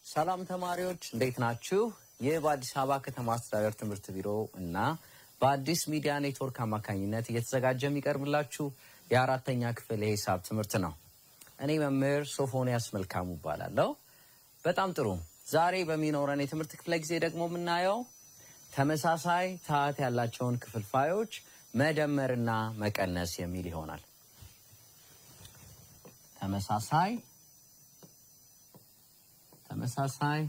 ሰላም ተማሪዎች እንዴት ናችሁ? ይህ በአዲስ አበባ ከተማ አስተዳደር ትምህርት ቢሮ እና በአዲስ ሚዲያ ኔትወርክ አማካኝነት እየተዘጋጀ የሚቀርብላችሁ የአራተኛ ክፍል የሂሳብ ትምህርት ነው። እኔ መምህር ሶፎንያስ መልካሙ እባላለሁ። በጣም ጥሩ። ዛሬ በሚኖረን የትምህርት ክፍለ ጊዜ ደግሞ የምናየው ተመሳሳይ ታህት ያላቸውን ክፍልፋዮች መደመርና መቀነስ የሚል ይሆናል። ተመሳሳይ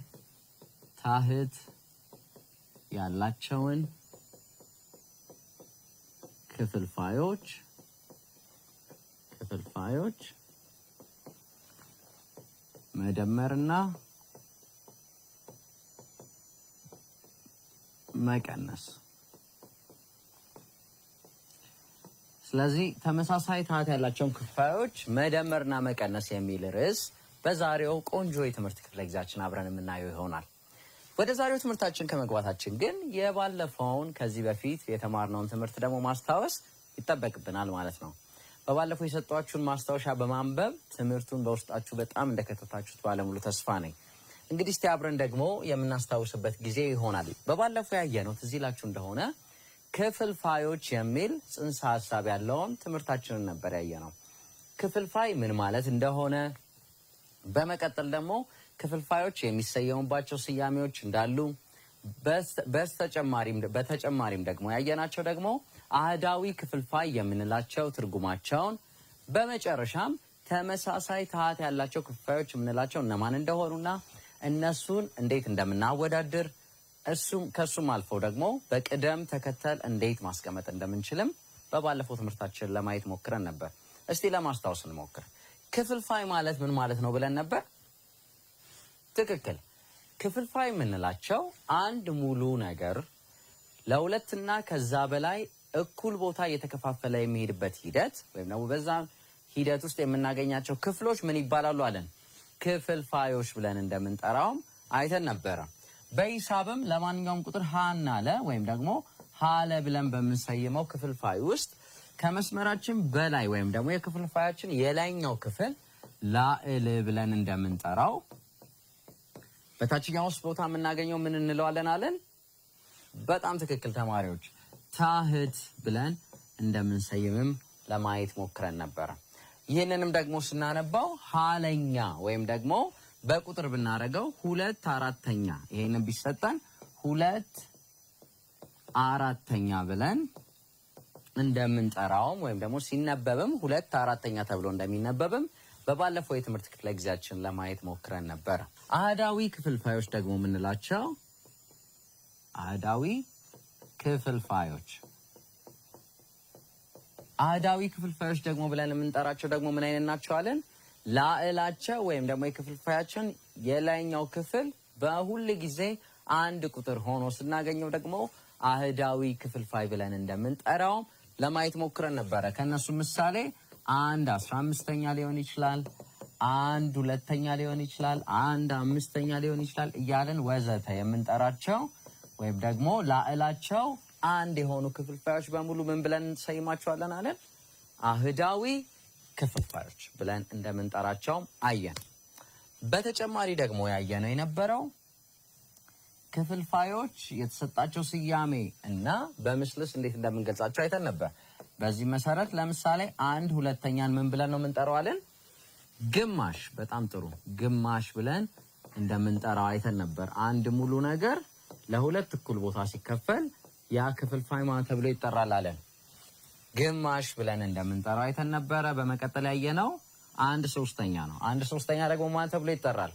ታህት ያላቸውን ክፍልፋዮች መደመርና መቀነስ። ስለዚህ ተመሳሳይ ታህት ያላቸውን ክፍልፋዮች መደመርና መቀነስ የሚል ርዕስ በዛሬው ቆንጆ የትምህርት ክፍለ ጊዜያችን አብረን የምናየው ይሆናል። ወደ ዛሬው ትምህርታችን ከመግባታችን ግን የባለፈውን ከዚህ በፊት የተማርነውን ትምህርት ደግሞ ማስታወስ ይጠበቅብናል ማለት ነው። በባለፈው የሰጧችሁን ማስታወሻ በማንበብ ትምህርቱን በውስጣችሁ በጣም እንደከተታችሁት ባለሙሉ ተስፋ ነኝ። እንግዲህ እስቲ አብረን ደግሞ የምናስታውስበት ጊዜ ይሆናል። በባለፈው ያየነው ትዝ ይላችሁ እንደሆነ ክፍልፋዮች የሚል ጽንሰ ሐሳብ ያለውን ትምህርታችንን ነበር ያየነው። ክፍልፋይ ምን ማለት እንደሆነ፣ በመቀጠል ደግሞ ክፍልፋዮች የሚሰየሙባቸው ስያሜዎች እንዳሉ፣ በተጨማሪም ደግሞ ያየናቸው ደግሞ አህዳዊ ክፍልፋይ የምንላቸው ትርጉማቸውን፣ በመጨረሻም ተመሳሳይ ታህት ያላቸው ክፍልፋዮች የምንላቸው እነማን እንደሆኑና እነሱን እንዴት እንደምናወዳድር ከሱም አልፈው ደግሞ በቅደም ተከተል እንዴት ማስቀመጥ እንደምንችልም በባለፈው ትምህርታችን ለማየት ሞክረን ነበር። እስቲ ለማስታወስ እንሞክር። ክፍልፋይ ማለት ምን ማለት ነው ብለን ነበር? ትክክል። ክፍልፋይ የምንላቸው አንድ ሙሉ ነገር ለሁለትና ከዛ በላይ እኩል ቦታ እየተከፋፈለ የሚሄድበት ሂደት ወይም ደግሞ በዛ ሂደት ውስጥ የምናገኛቸው ክፍሎች ምን ይባላሉ አለን? ክፍልፋዮች ብለን እንደምንጠራውም አይተን ነበረ። በሂሳብም ለማንኛውም ቁጥር ሀና ለ ወይም ደግሞ ሀለ ብለን በምንሰይመው ክፍልፋይ ውስጥ ከመስመራችን በላይ ወይም ደግሞ የክፍልፋያችን የላይኛው ክፍል ላዕል ብለን እንደምንጠራው በታችኛው ውስጥ ቦታ የምናገኘው ምን እንለዋለን አለን? በጣም ትክክል ተማሪዎች፣ ታህት ብለን እንደምንሰይምም ለማየት ሞክረን ነበረ። ይህንንም ደግሞ ስናነባው ሀለኛ ወይም ደግሞ በቁጥር ብናደርገው 2/4 ይሄንን ቢሰጠን 2/4 ብለን እንደምንጠራውም ወይም ደግሞ ሲነበብም 2/4 ተብሎ እንደሚነበብም በባለፈው የትምህርት ክፍለ ጊዜያችን ለማየት ሞክረን ነበር። አህዳዊ ክፍልፋዮች ደግሞ የምንላቸው አህዳዊ ክፍልፋዮች ደግሞ ብለን የምንጠራቸው ደግሞ ምን አይነት ናቸው አለን? ላዕላቸው ወይም ደግሞ የክፍልፋያችን የላይኛው ክፍል በሁል ጊዜ አንድ ቁጥር ሆኖ ስናገኘው ደግሞ አህዳዊ ክፍልፋይ ብለን እንደምንጠራው ለማየት ሞክረን ነበረ። ከነሱ ምሳሌ 1 15ኛ ሊሆን ይችላል፣ 1 2ኛ ሊሆን ይችላል፣ 1 5ኛ ሊሆን ይችላል እያለን ወዘተ የምንጠራቸው ወይም ደግሞ ላዕላቸው አንድ የሆኑ ክፍልፋዮች በሙሉ ምን ብለን እንሰይማቸዋለን አለን? አህዳዊ ክፍልፋዮች ብለን እንደምንጠራቸው አየን። በተጨማሪ ደግሞ ያየነው የነበረው ክፍልፋዮች የተሰጣቸው ስያሜ እና በምስልስ እንዴት እንደምንገልጻቸው አይተን ነበር። በዚህ መሰረት ለምሳሌ 1 2ኛን ምን ብለን ነው የምንጠራዋለን? ግማሽ። በጣም ጥሩ፣ ግማሽ ብለን እንደምንጠራው አይተን ነበር። አንድ ሙሉ ነገር ለሁለት እኩል ቦታ ሲከፈል ያ ክፍልፋይ ማን ተብሎ ይጠራል አለን? ግማሽ ብለን እንደምንጠራው አይተን ነበረ። በመቀጠል ያየነው 1/3 ነው። 1/3 ደግሞ ማን ተብሎ ይጠራል?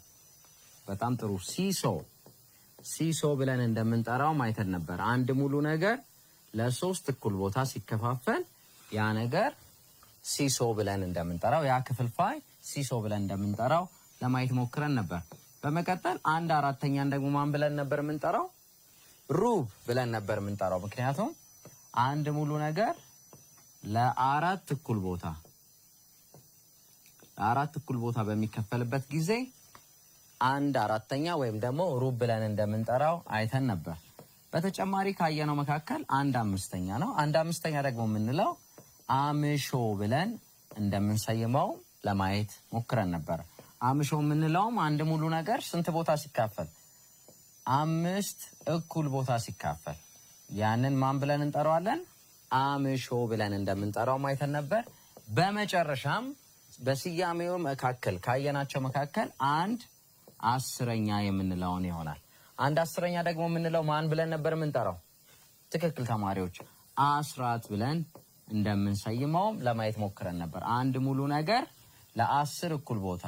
በጣም ጥሩ፣ ሲሶ ብለን እንደምንጠራው አይተን ነበር። አንድ ሙሉ ነገር ለሶስት እኩል ቦታ ሲከፋፈል ያ ነገር ሲሶ ብለን እንደምንጠራው፣ ያ ክፍልፋይ ሲሶ ብለን እንደምንጠራው ለማየት ሞክረን ነበር። በመቀጠል 1/4ኛን ደግሞ ማን ብለን ነበር የምንጠራው? ሩብ ብለን ነበር የምንጠራው። ምክንያቱም አንድ ሙሉ ነገር ለአራት እኩል ቦታ በሚከፈልበት ጊዜ 1/4 ወይም ደግሞ ሩብ ብለን እንደምንጠራው አይተን ነበር። በተጨማሪ ካየነው መካከል 1/5 ነው። 1/5 ደግሞ የምንለው አምሾ ብለን እንደምንሰይመው ለማየት ሞክረን ነበር። አምሾ የምንለውም አንድ ሙሉ ነገር ስንት ቦታ ሲካፈል 5 እኩል ቦታ ሲካፈል ያንን ማን ብለን እንጠራዋለን? አምሾ ብለን እንደምንጠራው ማይተን ነበር። በመጨረሻም በስያሜው መካከል ካየናቸው መካከል 1/10 የምንለውን ይሆናል። 1/10 ደግሞ የምንለው ማን ብለን ነበር የምንጠራው? ትክክል ተማሪዎች፣ አስራት ብለን እንደምንሰይመው ለማየት ሞክረን ነበር። አንድ ሙሉ ነገር ለ10 እኩል ቦታ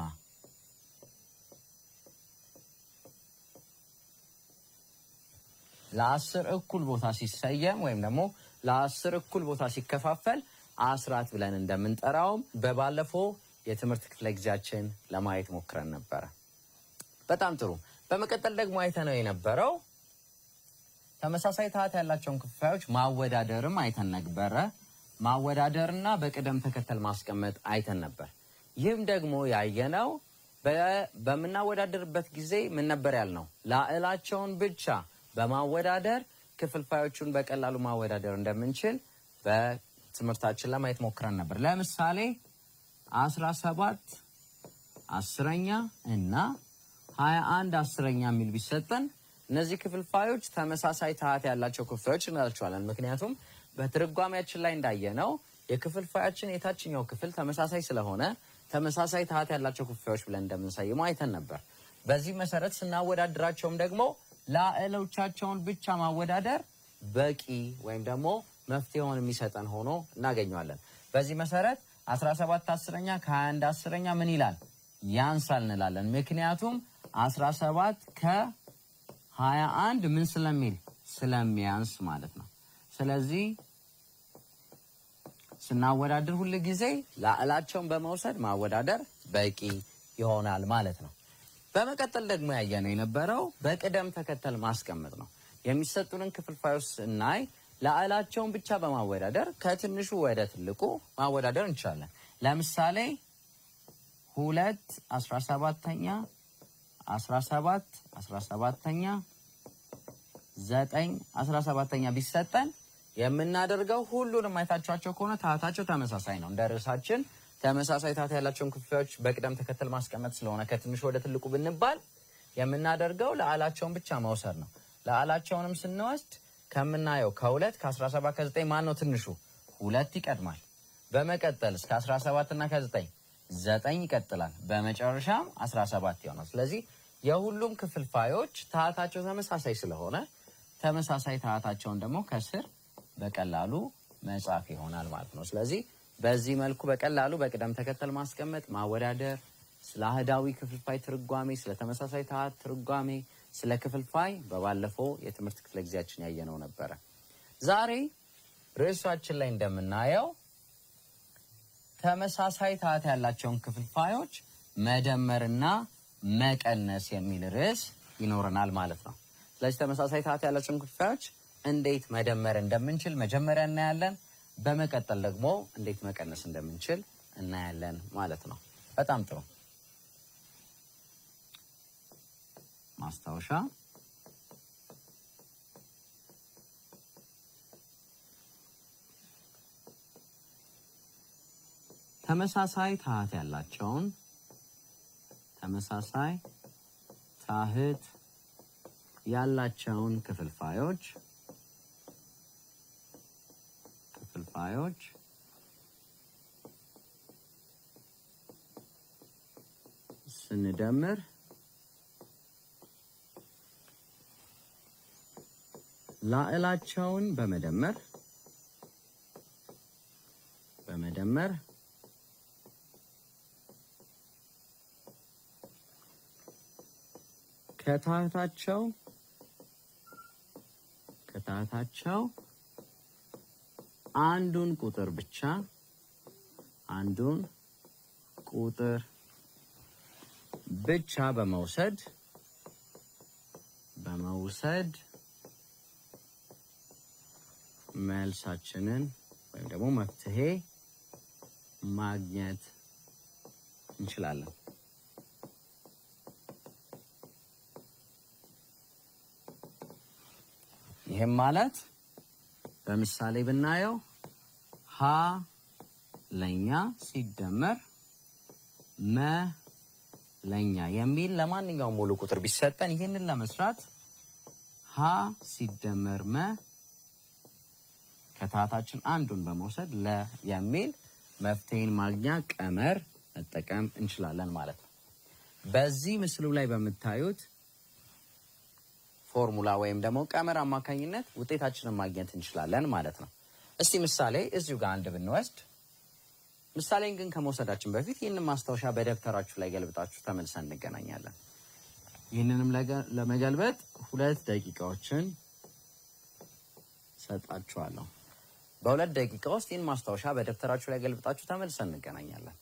ለ10 እኩል ቦታ ሲሰየም ወይም ደግሞ ለ10 እኩል ቦታ ሲከፋፈል አስራት ብለን እንደምንጠራው በባለፈው የትምህርት ክፍለ ጊዜያችን ለማየት ሞክረን ነበር። በጣም ጥሩ። በመቀጠል ደግሞ አይተነው የነበረው ተመሳሳይ ታህት ያላቸውን ክፍልፋዮች ማወዳደርም አይተን ነበረ። ማወዳደርና በቅደም ተከተል ማስቀመጥ አይተን ነበር። ይህም ደግሞ ያየነው በምናወዳደርበት ጊዜ ምን ነበር ያልነው? ላዕላቸውን ብቻ በማወዳደር ክፍልፋዮቹን በቀላሉ ማወዳደር እንደምንችል በትምህርታችን ለማየት ሞክረን ነበር። ለምሳሌ 17/10 እና 21/10 የሚል ቢሰጠን እነዚህ ክፍልፋዮች ተመሳሳይ ታህት ያላቸው ክፍልፋዮች እንላቸዋለን። ምክንያቱም በትርጓሜያችን ላይ እንዳየነው የክፍልፋያችን የታችኛው ክፍል ተመሳሳይ ስለሆነ ተመሳሳይ ታህት ያላቸው ክፍልፋዮች ብለን እንደምንሰይመው አይተን ነበር። በዚህ መሰረት ስናወዳድራቸውም ደግሞ ላዕሎቻቸውን ብቻ ማወዳደር በቂ ወይም ደግሞ መፍትሄውን የሚሰጠን ሆኖ እናገኘዋለን። በዚህ መሰረት 17/10 ከ21/10 ምን ይላል? ያንሳል እንላለን። ምክንያቱም 17 ከ21 ምን ስለሚል ስለሚያንስ ማለት ነው። ስለዚህ ስናወዳደር ሁሉ ጊዜ ላዕላቸውን በመውሰድ ማወዳደር በቂ ይሆናል ማለት ነው። በመቀጠል ደግሞ ያየነው የነበረው በቅደም ተከተል ማስቀመጥ ነው። የሚሰጡንን ክፍልፋዮች ስናይ ላዕላቸውን ብቻ በማወዳደር ከትንሹ ወደ ትልቁ ማወዳደር እንችላለን። ለምሳሌ 2 17ኛ 17 17ኛ 9 17ኛ ቢሰጠን የምናደርገው ሁሉንም አይታችኋቸው ከሆነ ታህታቸው ተመሳሳይ ነው። እንደ ርዕሳችን ተመሳሳይ ታህት ያላቸውን ክፍልፋዮች በቅደም ተከተል ማስቀመጥ ስለሆነ ከትንሹ ወደ ትልቁ ብንባል የምናደርገው ላዕላቸውን ብቻ መውሰድ ነው። ላዕላቸውንም ስንወስድ ከምናየው ከ2 ከ17 ከ9 ማን ነው ትንሹ? 2 ይቀድማል። በመቀጠል እስከ 17 እና ከ9 9 ይቀጥላል። በመጨረሻም 17 ይሆናል። ስለዚህ የሁሉም ክፍልፋዮች ታህታቸው ተመሳሳይ ስለሆነ ተመሳሳይ ታህታቸውን ደግሞ ከስር በቀላሉ መጻፍ ይሆናል ማለት ነው። ስለዚህ በዚህ መልኩ በቀላሉ በቅደም ተከተል ማስቀመጥ፣ ማወዳደር፣ ስለ አህዳዊ ክፍልፋይ ትርጓሜ፣ ስለ ተመሳሳይ ታህት ትርጓሜ፣ ስለ ክፍልፋይ በባለፈው የትምህርት ክፍለ ጊዜያችን ያየነው ነበረ። ዛሬ ርዕሳችን ላይ እንደምናየው ተመሳሳይ ታህት ያላቸውን ክፍልፋዮች መደመርና መቀነስ የሚል ርዕስ ይኖረናል ማለት ነው። ስለዚህ ተመሳሳይ ታህት ያላቸውን ክፍልፋዮች እንዴት መደመር እንደምንችል መጀመሪያ እናያለን። በመቀጠል ደግሞ እንዴት መቀነስ እንደምንችል እናያለን ማለት ነው። በጣም ጥሩ። ማስታወሻ ተመሳሳይ ታህት ያላቸውን ክፍልፋዮች ስንደምር ላዕላቸውን በመደመር ከታህታቸው አንዱን ቁጥር ብቻ በመውሰድ መልሳችንን ወይም ደግሞ መፍትሄ ማግኘት እንችላለን። ይሄም ማለት በምሳሌ ብናየው ሀ ለኛ ሲደመር መ ለኛ የሚል ለማንኛውም ሙሉ ቁጥር ቢሰጠን ይሄንን ለመስራት ሀ ሲደመር መ ከታታችን አንዱን በመውሰድ ለ የሚል መፍትሄን ማግኛ ቀመር መጠቀም እንችላለን ማለት ነው። በዚህ ምስሉ ላይ በምታዩት ፎርሙላ ወይም ደግሞ ቀመር አማካኝነት ውጤታችንን ማግኘት እንችላለን ማለት ነው። እስቲ ምሳሌ እዚሁ ጋር አንድ ብንወስድ፣ ምሳሌን ግን ከመውሰዳችን በፊት ይህንን ማስታወሻ በደብተራችሁ ላይ ገልብጣችሁ ተመልሰን እንገናኛለን። ይህንንም ለመገልበጥ 2 ደቂቃዎችን ሰጣችኋለሁ። በ2 ደቂቃ ውስጥ ይህን ማስታወሻ በደብተራችሁ ላይ ገልብጣችሁ ተመልሰን እንገናኛለን።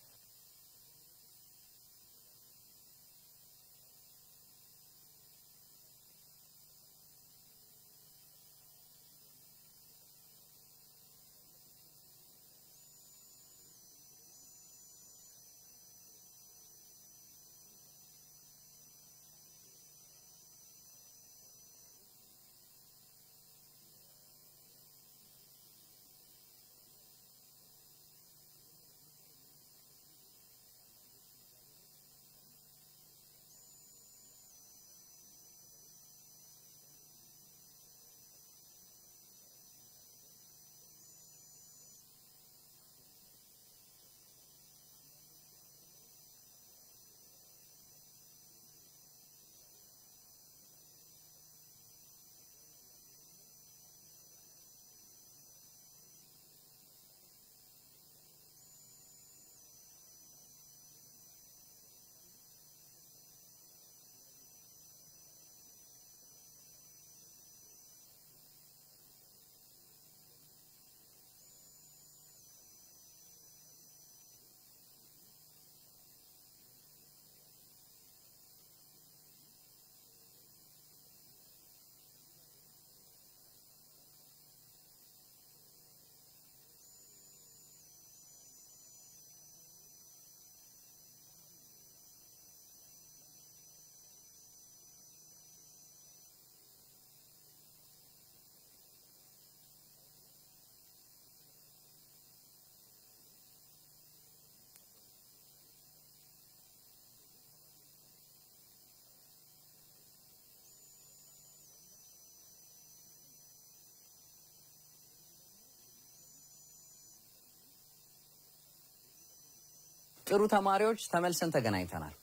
ጥሩ ተማሪዎች ተመልሰን ተገናኝተናል።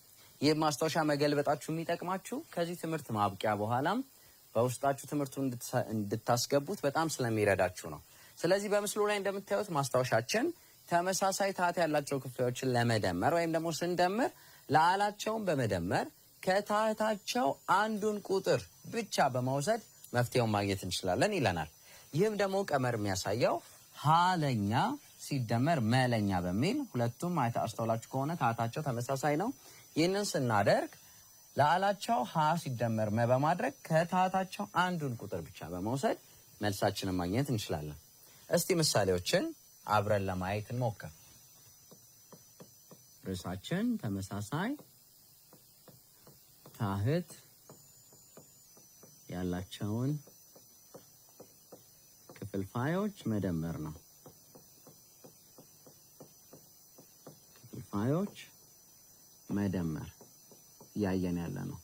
ይህ ማስታወሻ መገልበጣችሁ የሚጠቅማችሁ ከዚህ ትምህርት ማብቂያ በኋላም በውስጣችሁ ትምህርቱን እንድታስገቡት በጣም ስለሚረዳችሁ ነው። ስለዚህ በምስሉ ላይ እንደምታዩት ማስታወሻችን ተመሳሳይ ታህት ያላቸው ክፍሎችን ለመደመር ወይም ደግሞ ስንደምር ለአላቸውን በመደመር ከታህታቸው አንዱን ቁጥር ብቻ በመውሰድ መፍትሄውን ማግኘት እንችላለን ይለናል። ይህም ደግሞ ቀመር የሚያሳየው ሀለኛ ሲደመር መለኛ በሚል ሁለቱም አስተውላችሁ ከሆነ ታህታቸው ተመሳሳይ ነው። ይህንን ስናደርግ ለአላቸው ሀ ሲደመር መ በማድረግ ከታህታቸው አንዱን ቁጥር ብቻ በመውሰድ መልሳችንን ማግኘት እንችላለን። እስቲ ምሳሌዎችን አብረን ለማየት እንሞክር። ርዕሳችን ተመሳሳይ ታህት ያላቸውን ክፍልፋዮች መደመር ነው። ክፍልፋዮች መደመር እያየን ያለ ነው።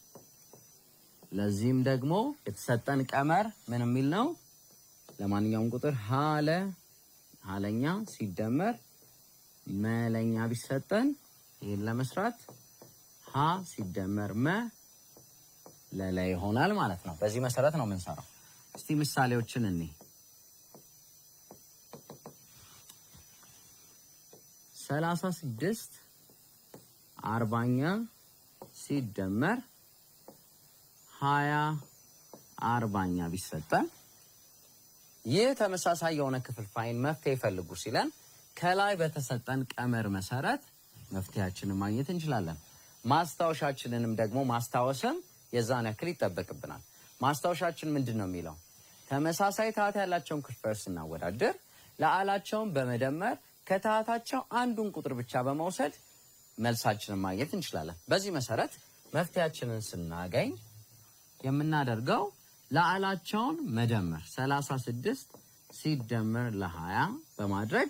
ለዚህም ደግሞ የተሰጠን ቀመር ምን የሚል ነው? ለማንኛውም ቁጥር ሀለኛ ሲደመር መለኛ ቢሰጠን ይህን ለመስራት ሀ ሲደመር መ ለለ ይሆናል ማለት ነው። በዚህ መሰረት ነው የምንሰራው። እስቲ ምሳሌዎችን እኔ 36 40ኛ ሲደመር 20 40ኛ ቢሰጠን ይህ ተመሳሳይ የሆነ ክፍልፋይን መፍትሄ ይፈልጉ ሲለን ከላይ በተሰጠን ቀመር መሰረት መፍትሄያችንን ማግኘት እንችላለን። ማስታወሻችንንም ደግሞ ማስታወስም የዛን ያክል ይጠበቅብናል። ማስታወሻችን ምንድን ነው የሚለው? ተመሳሳይ ታህት ያላቸውን ክፍልፋዮች ስናወዳድር ለአላቸውን በመደመር ከታህታቸው አንዱን ቁጥር ብቻ በመውሰድ መልሳችንን ማግኘት እንችላለን። በዚህ መሰረት መፍትሄያችንን ስናገኝ የምናደርገው ለአላቸውን መደመር 36 ሲደመር ለ20 በማድረግ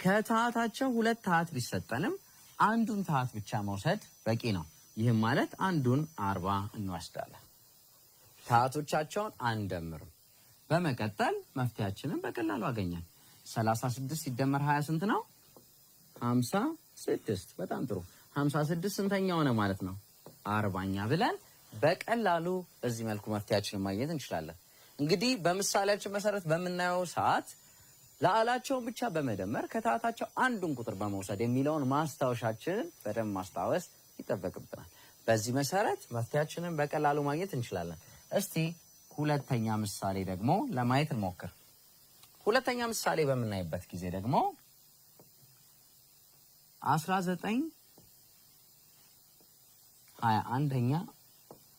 ከታህታቸው ሁለት ታህት ቢሰጠንም አንዱን ታሃት ብቻ መውሰድ በቂ ነው። ይህም ማለት አንዱን 40 እንወስዳለን። ታሃቶቻቸውን አንደምርም። በመቀጠል መፍትያችንን በቀላሉ አገኘን። 36 ሲደመር 20 ስንት ነው? 56። በጣም ጥሩ። 56 ስንተኛ ሆነ ማለት ነው? 40ኛ ብለን በቀላሉ በዚህ መልኩ መፍትያችንን ማግኘት እንችላለን። እንግዲህ በምሳሌያችን መሰረት በምናየው ሰዓት ለአላቸውን ብቻ በመደመር ከታሃታቸው አንዱን ቁጥር በመውሰድ የሚለውን ማስታወሻችንን በደንብ ማስታወስ ይጠበቅብናል። በዚህ መሰረት መፍትያችንን በቀላሉ ማግኘት እንችላለን። እስቲ ሁለተኛ ምሳሌ ደግሞ ለማየት እንሞክር። ሁለተኛ ምሳሌ በምናይበት ጊዜ ደግሞ 19 21ኛ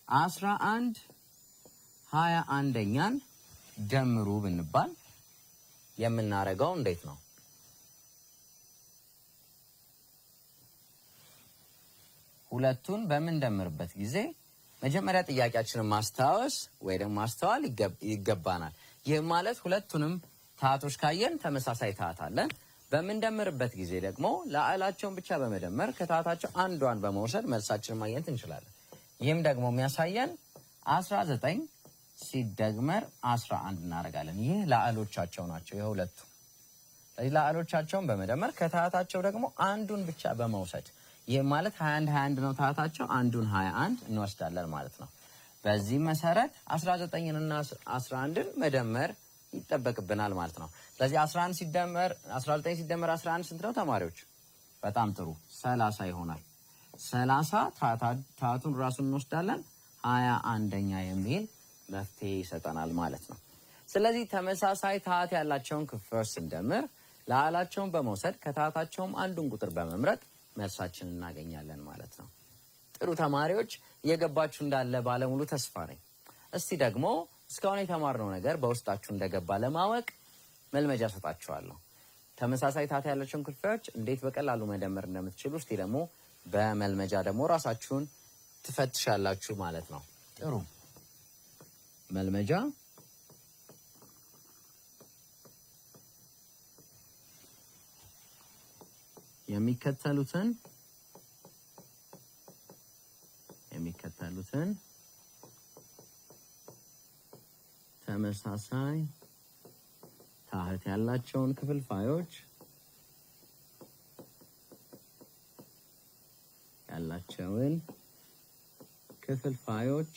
11 21ኛን ደምሩ ብንባል የምናረጋው እንዴት ነው? ሁለቱን በምንደምርበት ጊዜ መጀመሪያ ጥያቄያችንን ማስታወስ ወይ ደግሞ ማስተዋል ይገባናል። ይህ ማለት ሁለቱንም ታሃቶች ካየን ተመሳሳይ ታሃት አለን። በምንደምርበት ጊዜ ደግሞ ለአላቸውን ብቻ በመደመር ከታሃታቸው አንዷን በመውሰድ መልሳችንን ማግኘት እንችላለን። ይህም ደግሞ የሚያሳየን 19 ሲደመር 11 እናደርጋለን። ይህ ለአሎቻቸው ናቸው የሁለቱ። ለአሎቻቸውን በመደመር ከታሃታቸው ደግሞ አንዱን ብቻ በመውሰድ ይህ ማለት 21 ነው ታሃታቸው፣ አንዱን 21 እንወስዳለን ማለት ነው። በዚህ መሰረት 19ና 11ን መደመር ይጠበቅብናል ማለት ነው። ስለዚህ 19 ሲደመር 11 ስንት ነው ተማሪዎች? በጣም ጥሩ 30 ይሆናል። 30 ታሃቱን ራሱን እንወስዳለን 21ኛ የሚል መፍትሄ ይሰጠናል ማለት ነው። ስለዚህ ተመሳሳይ ታሃት ያላቸውን ክፍሎች ስንደምር ለአላቸውን በመውሰድ ከታሃታቸውም አንዱን ቁጥር በመምረጥ መልሳችንን እናገኛለን ማለት ነው። ጥሩ ተማሪዎች፣ እየገባችሁ እንዳለ ባለሙሉ ተስፋ ነኝ። እስቲ ደግሞ እስካሁን የተማርነው ነገር በውስጣችሁ እንደገባ ለማወቅ መልመጃ ሰጣችኋለሁ። ተመሳሳይ ታሃት ያላቸውን ክፍሎች እንዴት በቀላሉ መደመር እንደምትችሉ እስቲ ደግሞ በመልመጃ ደግሞ ራሳችሁን ትፈትሻላችሁ ማለት ነው። ጥሩ መልመጃ የሚከተሉትን ተመሳሳይ ታሃት ያላቸውን ክፍልፋዮች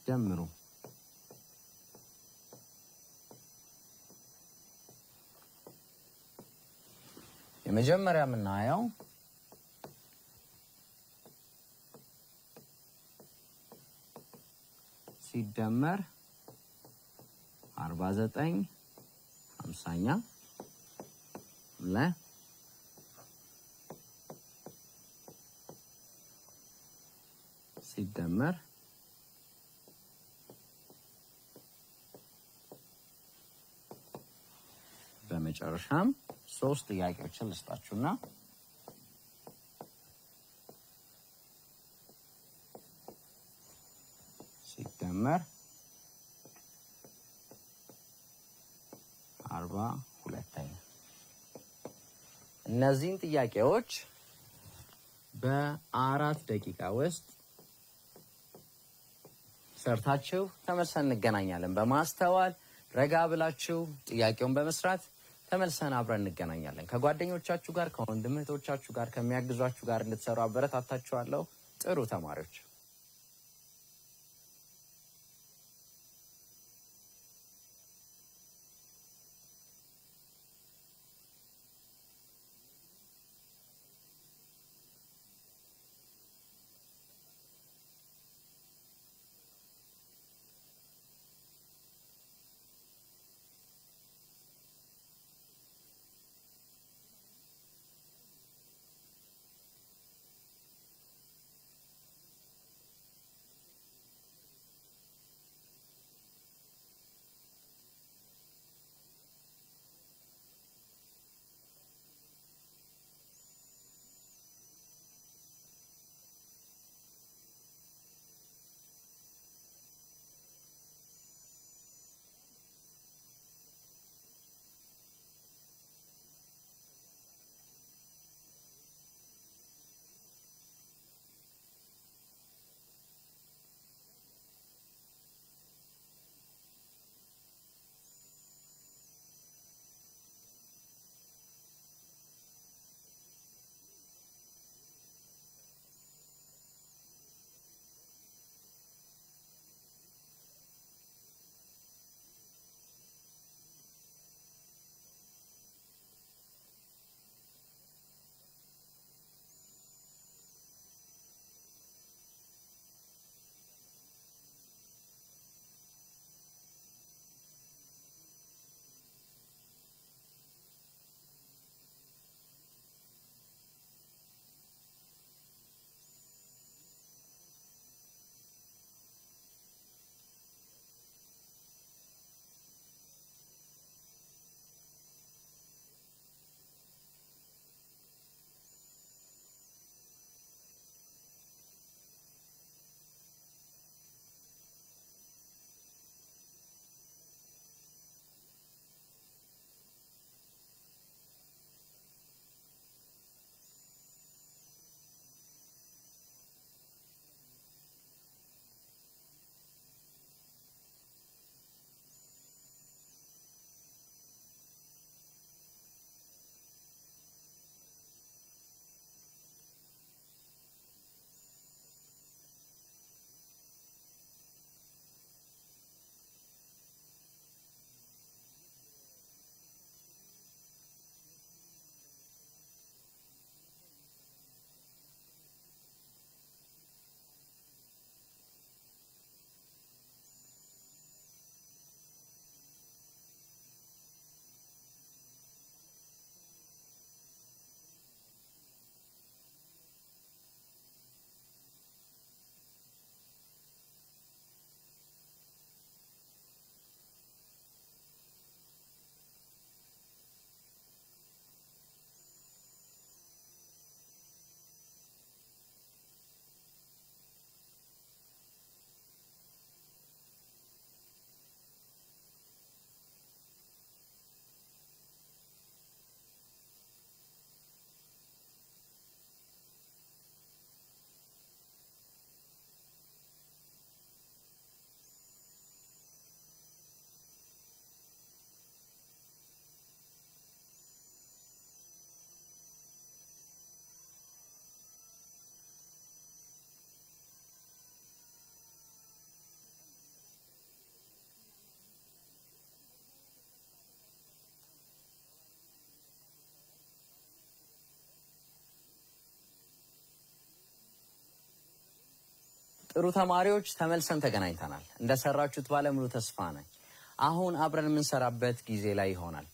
ደምሩ። የመጀመሪያ የምናየው ሲደመር 49 50ኛ ሲደመር በመጨረሻም 3 ጥያቄዎችን ልስጣችሁና ሲደመር 42ኛ እነዚህን ጥያቄዎች በ4 ደቂቃ ውስጥ ሰርታችሁ ተመልሰን እንገናኛለን። በማስተዋል ረጋ ብላችሁ ጥያቄውን በመስራት ተመልሰን አብረን እንገናኛለን። ከጓደኞቻችሁ ጋር፣ ከወንድም እህቶቻችሁ ጋር፣ ከሚያግዟችሁ ጋር እንድትሰሩ አበረታታችኋለሁ። ጥሩ ተማሪዎች ጥሩ ተማሪዎች ተመልሰን ተገናኝተናል። እንደሰራችሁት ባለሙሉ ተስፋ ነኝ። አሁን አብረን የምንሰራበት ጊዜ ላይ ይሆናል።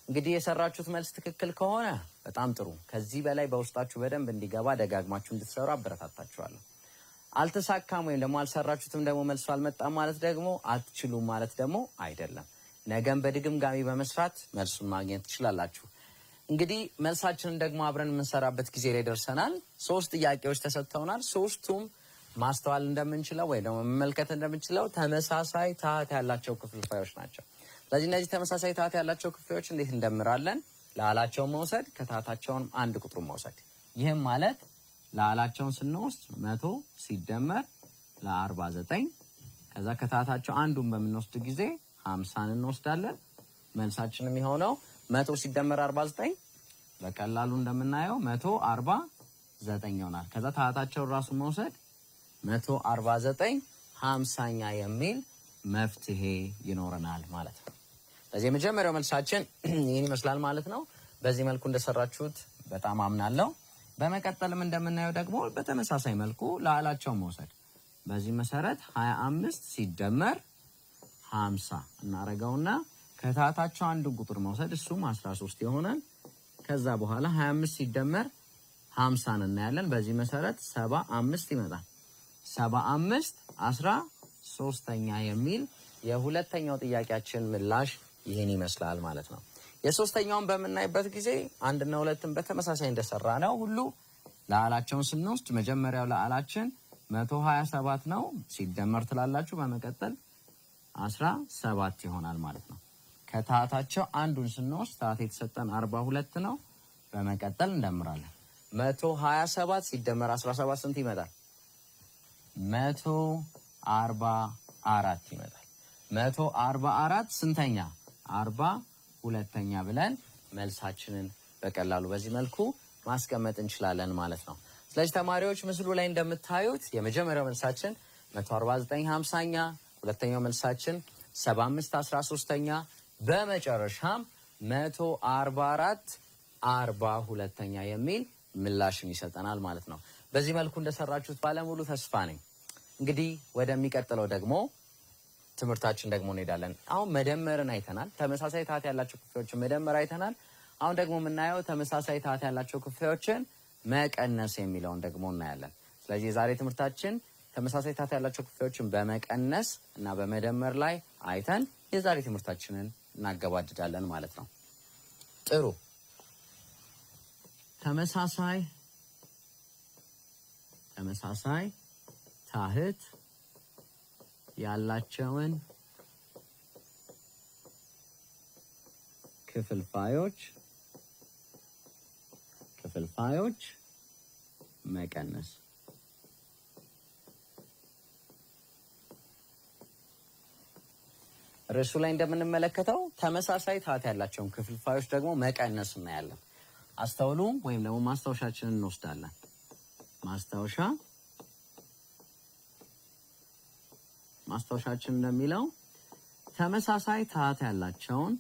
እንግዲህ የሰራችሁት መልስ ትክክል ከሆነ በጣም ጥሩ። ከዚህ በላይ በውስጣችሁ በደንብ እንዲገባ ደጋግማችሁ እንድትሰሩ አበረታታችኋለሁ። አልተሳካም ወይም ደግሞ አልሰራችሁትም ደግሞ መልሱ አልመጣም ማለት ደግሞ አትችሉም ማለት ደግሞ አይደለም። ነገም በድግምጋሚ በመስራት መልሱን ማግኘት ትችላላችሁ። እንግዲህ መልሳችንን ደግሞ አብረን የምንሰራበት ጊዜ ላይ ደርሰናል። 3 ጥያቄዎች ተሰጥተውናል። 3ቱም ማስተዋል እንደምንችለው ወይ ደግሞ መመልከት እንደምንችለው ተመሳሳይ ታህት ያላቸው ክፍልፋዮች ናቸው። ስለዚህ እነዚህ ተመሳሳይ ታህት ያላቸው ክፍልፋዮች እንዴት እንደምራለን? ለአላቸውን መውሰድ ከታህታቸውን አንድ ቁጥሩን መውሰድ። ይህም ማለት ለአላቸውን ስንወስድ 100 ሲደመር ለ49 ከዛ ከታህታቸው አንዱን በምንወስድ ጊዜ 50ን እንወስዳለን። መልሳችንም የሆነው 100 ሲደመር 49 በቀላሉ እንደምናየው 149 ይሆናል። ከዛ ታህታቸውን ራሱን መውሰድ 149 50ኛ የሚል መፍትሄ ይኖረናል ማለት ነው። ስለዚህ የመጀመሪያው መልሳችን ይህን ይመስላል ማለት ነው። በዚህ መልኩ እንደሰራችሁት በጣም አምናለሁ። በመቀጠልም እንደምናየው ደግሞ በተመሳሳይ መልኩ ለአላቸው መውሰድ በዚህ መሰረት 25 ሲደመር 50 እናረጋውና ከታህታቸው አንዱን ቁጥር መውሰድ እሱም 13 ይሆናል። ከዛ በኋላ 25 ሲደመር 50 እናያለን። በዚህ መሰረት 75 ይመጣል። 75 13ኛ የሚል የሁለተኛው ጥያቄያችን ምላሽ ይህን ይመስላል ማለት ነው። የሶስተኛውን በምናይበት ጊዜ 1 እና 2ን በተመሳሳይ እንደሰራ ነው ሁሉ ለአላቸውን ስንወስድ መጀመሪያው ለአላችን 127 ነው ሲደመር ትላላችሁ። በመቀጠል 17 ይሆናል ማለት ነው። ከታህታቸው አንዱን ስንወስድ ታህት የተሰጠን 42 ነው። በመቀጠል እንደምራለን። 127 ሲደመር 17 ስንት ይመጣል? 144 ይመጣል። 144 ስንተኛ? 42ኛ ብለን መልሳችንን በቀላሉ በዚህ መልኩ ማስቀመጥ እንችላለን ማለት ነው። ስለዚህ ተማሪዎች ምስሉ ላይ እንደምታዩት የመጀመሪያው መልሳችን 149 50ኛ፣ ሁለተኛው መልሳችን 75 13ኛ፣ በመጨረሻም 144 42ኛ የሚል ምላሽን ይሰጠናል ማለት ነው። በዚህ መልኩ እንደሰራችሁት ባለሙሉ ተስፋ ነኝ። እንግዲህ ወደሚቀጥለው ደግሞ ትምህርታችን ደግሞ እንሄዳለን። አሁን መደመርን አይተናል። ተመሳሳይ ታህት ያላቸው ክፍልፋዮችን መደመር አይተናል። አሁን ደግሞ የምናየው ተመሳሳይ ታህት ያላቸው ክፍልፋዮችን መቀነስ የሚለውን ደግሞ እናያለን። ስለዚህ የዛሬ ትምህርታችን ተመሳሳይ ታህት ያላቸው ክፍልፋዮችን በመቀነስ እና በመደመር ላይ አይተን የዛሬ ትምህርታችንን እናገባድዳለን ማለት ነው። ጥሩ። ተመሳሳይ ታህት ያላቸውን ክፍልፋዮች መቀነስ። ርዕሱ ላይ እንደምንመለከተው ተመሳሳይ ታህት ያላቸውን ክፍልፋዮች ደግሞ መቀነስ እናያለን። አስተውሉ። ወይም ደግሞ ማስታወሻችንን እንወስዳለን። ማስታወሻችን እንደሚለው ተመሳሳይ ታህት ያላቸውን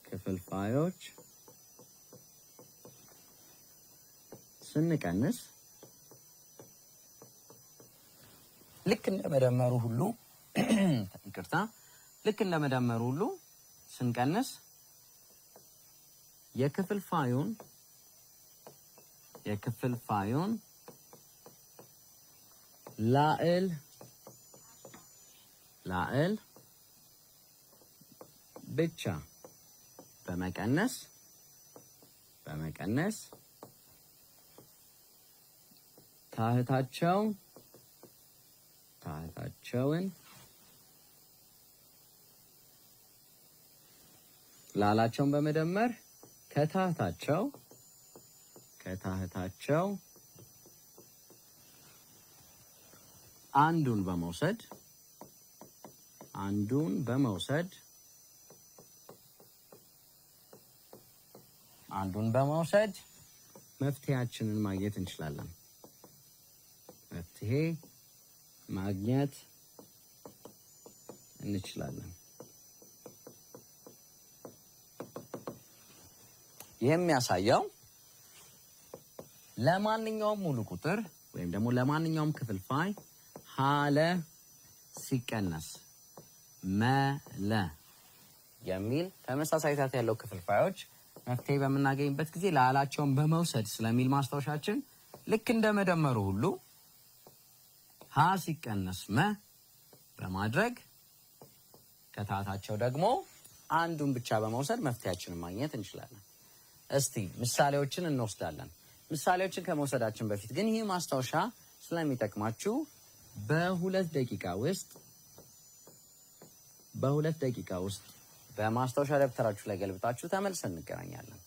ክፍልፋዮች ስንቀንስ ልክ እንደመደመሩ ሁሉ ስንቀንስ የክፍልፋዩን ላዕል ብቻ በመቀነስ ታህታቸውን ላላቸውን በመደመር ከታህታቸው አንዱን በመውሰድ መፍትሄያችንን ማግኘት እንችላለን። የሚያሳየው ለማንኛውም ሙሉ ቁጥር ወይም ደግሞ ለማንኛውም ክፍልፋይ ሀለ ሲቀነስ መለ የሚል ተመሳሳይ ታት ያለው ክፍልፋዮች መፍትሄ በመናገኝበት ጊዜ ለአላቸውን በመውሰድ ስለሚል ማስታወሻችን ልክ እንደ መደመሩ ሁሉ ሀ ሲቀነስ መ በማድረግ ከታታቸው ደግሞ አንዱን ብቻ በመውሰድ መፍትሄያችንን ማግኘት እንችላለን። እስቲ ምሳሌዎችን እንወስዳለን። ምሳሌዎችን ከመውሰዳችን በፊት ግን ይህ ማስታወሻ ስለሚጠቅማችሁ በሁለት ደቂቃ ውስጥ በማስታወሻ ደብተራችሁ ላይ ገልብጣችሁ ተመልሰን እንገናኛለን።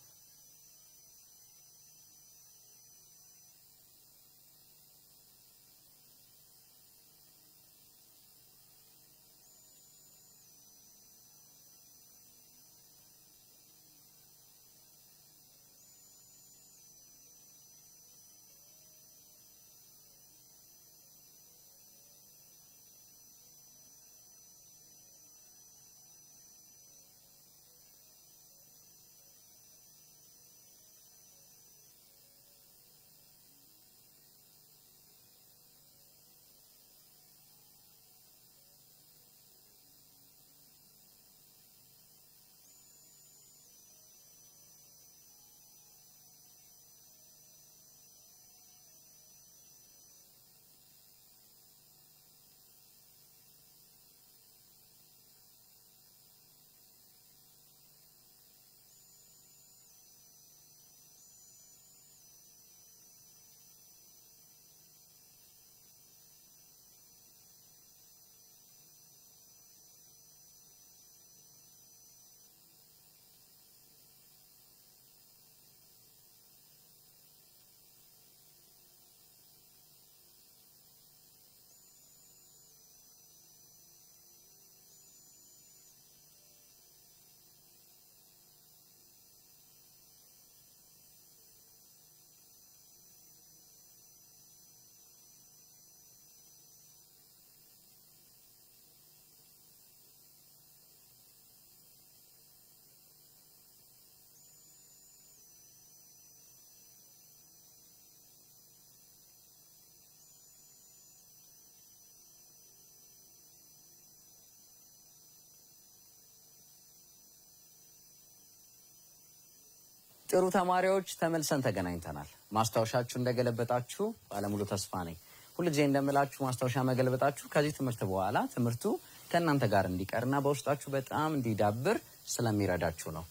ጥሩ ተማሪዎች ተመልሰን ተገናኝተናል። ማስታወሻችሁ እንደገለበጣችሁ ባለሙሉ ተስፋ ነኝ። ሁልጊዜ እንደምላችሁ ማስታወሻ መገልበጣችሁ ከዚህ ትምህርት በኋላ ትምህርቱ ከእናንተ ጋር እንዲቀርና በውስጣችሁ በጣም እንዲዳብር ስለሚረዳችሁ ነው።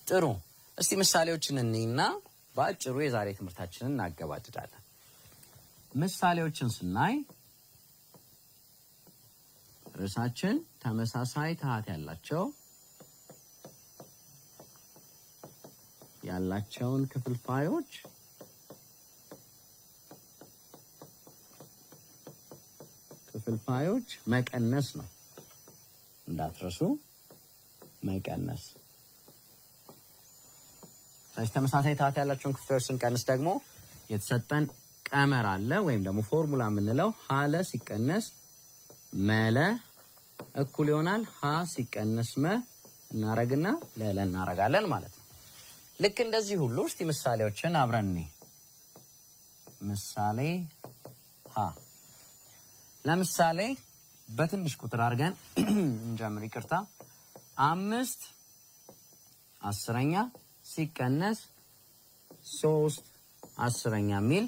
ጥሩ፣ እስቲ ምሳሌዎችን እንይና በአጭሩ የዛሬ ትምህርታችንን እናገባድዳለን። ምሳሌዎችን ስናይ ርዕሳችን ተመሳሳይ ታሃት ያላቸውን ክፍልፋዮች መቀነስ ነው። እንዳትረሱ መቀነስ። ስለዚህ ተመሳሳይ ታሃት ያላቸውን ክፍልፋዮች ስንቀንስ ደግሞ የተሰጠን ቀመር አለ ወይም ደግሞ ፎርሙላ የምንለው ሀለ ሲቀነስ መለ እኩል ይሆናል ሀ ሲቀነስ መ እናረግና ለለ እናረጋለን ማለት ነው። ልክ እንደዚህ ሁሉ እስቲ ምሳሌዎችን አብረን እንይ። ምሳሌ ሀ ለምሳሌ በትንሽ ቁጥር አድርገን እንጀምር። ይቅርታ 5 10ኛ ሲቀነስ 3 10ኛ ሚል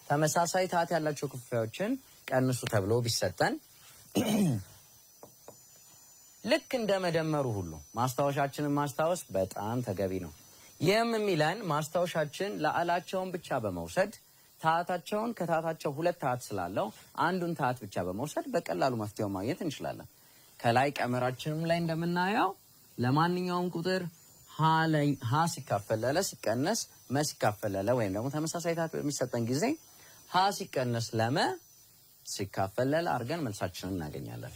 ተመሳሳይ ታሃት ያላቸው ክፍልፋዮችን ቀንሱ ተብሎ ቢሰጠን ልክ እንደ መደመሩ ሁሉ ማስታወሻችንን ማስታወስ በጣም ተገቢ ነው። ይህም የሚለን ማስታወሻችን ለአላቸውን ብቻ በመውሰድ ታሃታቸውን ከታሃታቸው ሁለት ታሃት ስላለው አንዱን ታሃት ብቻ በመውሰድ በቀላሉ መፍትሄውን ማግኘት እንችላለን። ከላይ ቀመራችንም ላይ እንደምናየው ለማንኛውም ቁጥር ሀ ሲካፈል ለለ ሲቀነስ መ ሲካፈል ለለ ወይም ደግሞ ተመሳሳይ ታሃት በሚሰጠን ጊዜ ሀ ሲቀነስ ለመ ሲካፈል ለለ አድርገን መልሳችንን እናገኛለን።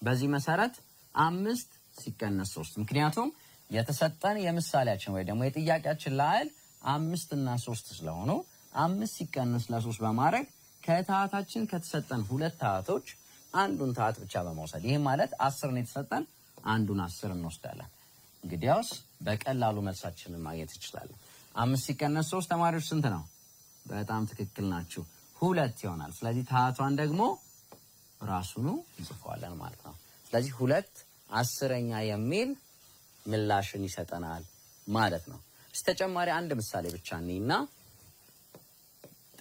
በዚህ መሰረት 5 ሲቀነስ 3 ምክንያቱም የተሰጠን የምሳሌያችን ወይ ደግሞ የጥያቄያችን ላይል 5 እና 3 ስለሆኑ 5 ሲቀነስ ለ3 በማድረግ ከታሃታችን ከተሰጠን ሁለት ታሃቶች አንዱን ታሃት ብቻ በመውሰድ ይህ ማለት 10 ነው የተሰጠን አንዱን 10 እንወስዳለን። እንግዲያውስ በቀላሉ መልሳችንን ማግኘት እንችላለን። 5 ሲቀነስ 3 ተማሪዎች ስንት ነው? በጣም ትክክል ናችሁ፣ 2 ይሆናል። ስለዚህ ታህቷን ደግሞ ራሱኑ እንጽፈዋለን ማለት ነው። ስለዚህ 2 10ኛ የሚል ምላሽን ይሰጠናል ማለት ነው። ተጨማሪ አንድ ምሳሌ ብቻ እንይና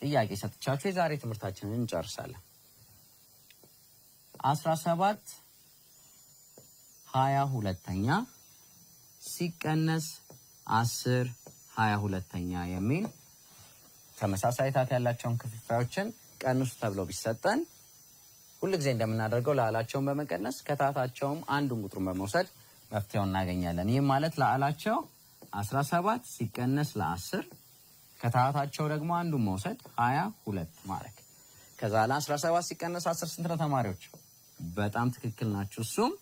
ጥያቄ ሰጥቻችሁ የዛሬ ትምህርታችንን እንጨርሳለን። 17 22ኛ ሲቀነስ 10 22ኛ የሚል ተመሳሳይ ታህት ያላቸውን ክፍልፋዮችን ቀንሱ ተብሎ ቢሰጠን ሁልጊዜ እንደምናደርገው ለአላቸውን በመቀነስ ከታህታቸውም አንዱን ቁጥሩን በመውሰድ መፍትሄውን እናገኛለን። ይህ ማለት ለአላቸው 17 ሲቀነስ ለ10 ከታህታቸው ደግሞ አንዱን መውሰድ 22 ማለት ከዛ ለ17 ሲቀነስ 10 ስንት ነው ተማሪዎች? በጣም ትክክል ናችሁ። እሱም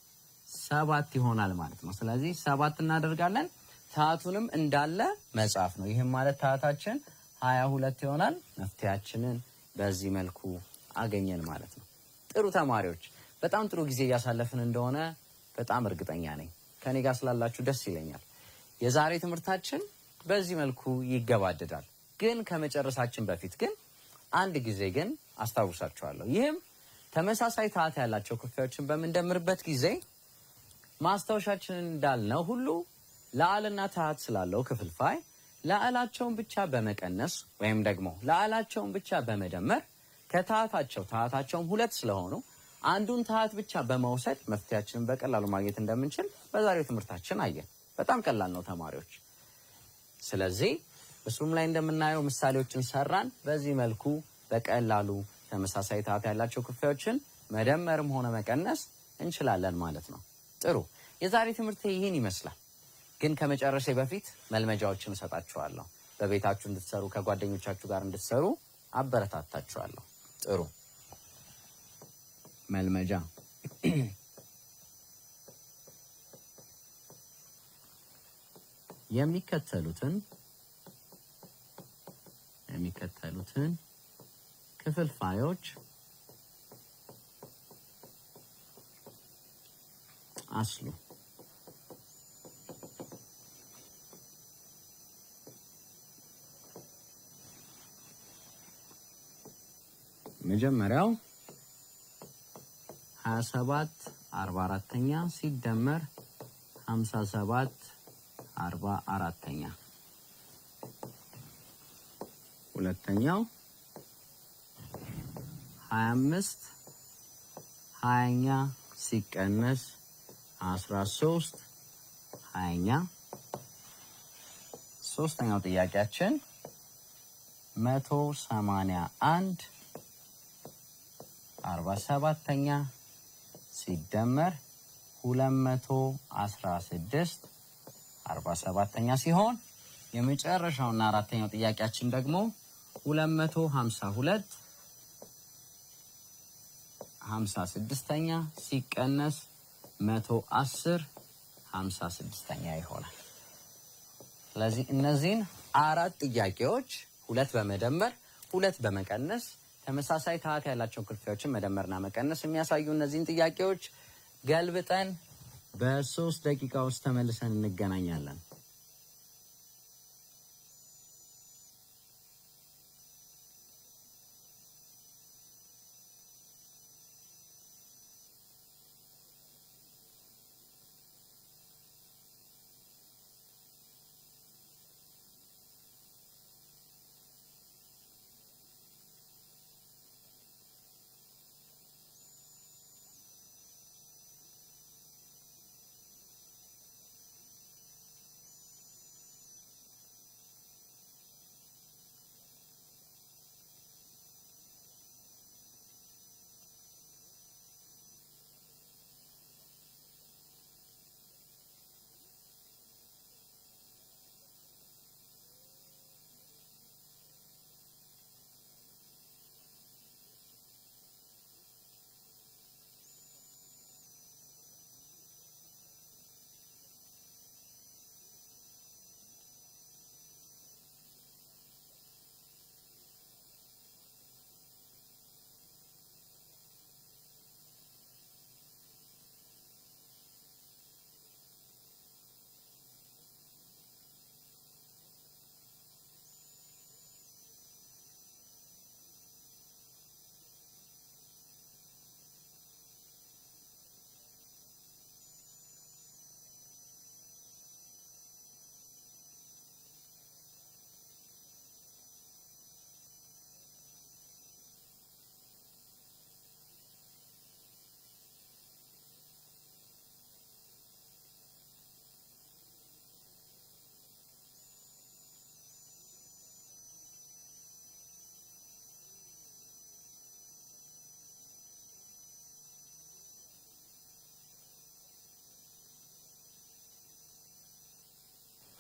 7 ይሆናል ማለት ነው። ስለዚህ 7 እናደርጋለን። ታህቱንም እንዳለ መጻፍ ነው። ይህም ማለት ታህታችን 22 ይሆናል። መፍትሄያችንን በዚህ መልኩ አገኘን ማለት ነው። ጥሩ ተማሪዎች፣ በጣም ጥሩ ጊዜ እያሳለፍን እንደሆነ በጣም እርግጠኛ ነኝ። ከኔ ጋር ስላላችሁ ደስ ይለኛል። የዛሬ ትምህርታችን በዚህ መልኩ ይገባደዳል። ግን ከመጨረሳችን በፊት ግን አንድ ጊዜ ግን አስታውሳችኋለሁ። ይህም ተመሳሳይ ታህት ያላቸው ክፍልፋዮችን በምንደምርበት ጊዜ ማስታወሻችንን እንዳልነው ሁሉ ለአልና ታህት ስላለው ክፍልፋይ ለአላቸውን ብቻ በመቀነስ ወይም ደግሞ ለአላቸውን ብቻ በመደመር ታህታቸውም 2 ስለሆኑ አንዱን ታህት ብቻ በመውሰድ መፍትሄያችንን በቀላሉ ማግኘት እንደምንችል በዛሬው ትምህርታችን አየን። በጣም ቀላል ነው ተማሪዎች። ስለዚህ እሱም ላይ እንደምናየው ምሳሌዎችን ሰራን። በዚህ መልኩ በቀላሉ ተመሳሳይ ታህት ያላቸው ክፍልፋዮችን መደመርም ሆነ መቀነስ እንችላለን ማለት ነው። ጥሩ፣ የዛሬ ትምህርት ይህን ይመስላል። ግን ከመጨረሻ በፊት መልመጃዎችን እሰጣችኋለሁ። በቤታችሁ እንድትሰሩ ከጓደኞቻችሁ ጋር እንድትሰሩ አበረታታችኋለሁ። ጥሩ መልመጃ የሚከተሉትን ክፍልፋዮች አስሉ። መጀመሪያው 27 44ኛ ሲደመር 57 44ኛ። ሁለተኛው 25 20ኛ ሲቀነስ 13 20ኛ። ሶስተኛው ጥያቄያችን 181 47ኛ ሲደመር 216 47ኛ ሲሆን የመጨረሻውና አራተኛው ጥያቄያችን ደግሞ 252 56ኛ ሲቀነስ 110 56ኛ ይሆናል። ስለዚህ እነዚህን 4 ጥያቄዎች 2 በመደመር 2 በመቀነስ ተመሳሳይ ታህት ያላቸው ክፍልፋዮችን መደመርና መቀነስ የሚያሳዩ እነዚህን ጥያቄዎች ገልብጠን በ3 ደቂቃ ውስጥ ተመልሰን እንገናኛለን።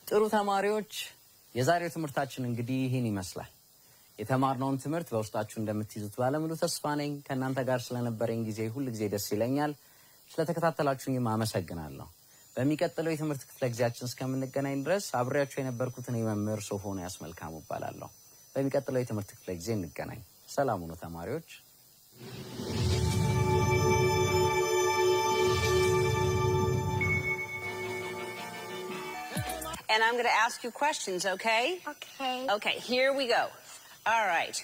ጥሩ ተማሪዎች የዛሬው ትምህርታችን እንግዲህ ይህን ይመስላል። የተማርነውን ትምህርት በውስጣችሁ እንደምትይዙት ባለሙሉ ተስፋ ነኝ። ከእናንተ ጋር ስለነበረኝ ጊዜ ሁሉ ጊዜ ደስ ይለኛል። ስለተከታተላችሁኝም አመሰግናለሁ። በሚቀጥለው የትምህርት ክፍለ ጊዜያችን እስከምንገናኝ ድረስ አብሬያችሁ የነበርኩት እኔ መምህር ሶፎንያስ መልካሙ እባላለሁ። በሚቀጥለው የትምህርት ክፍለ ጊዜ እንገናኝ። ሰላም ሁኑ ተማሪዎች። And I'm going to ask you questions, okay? Okay. Okay, here we go. All right.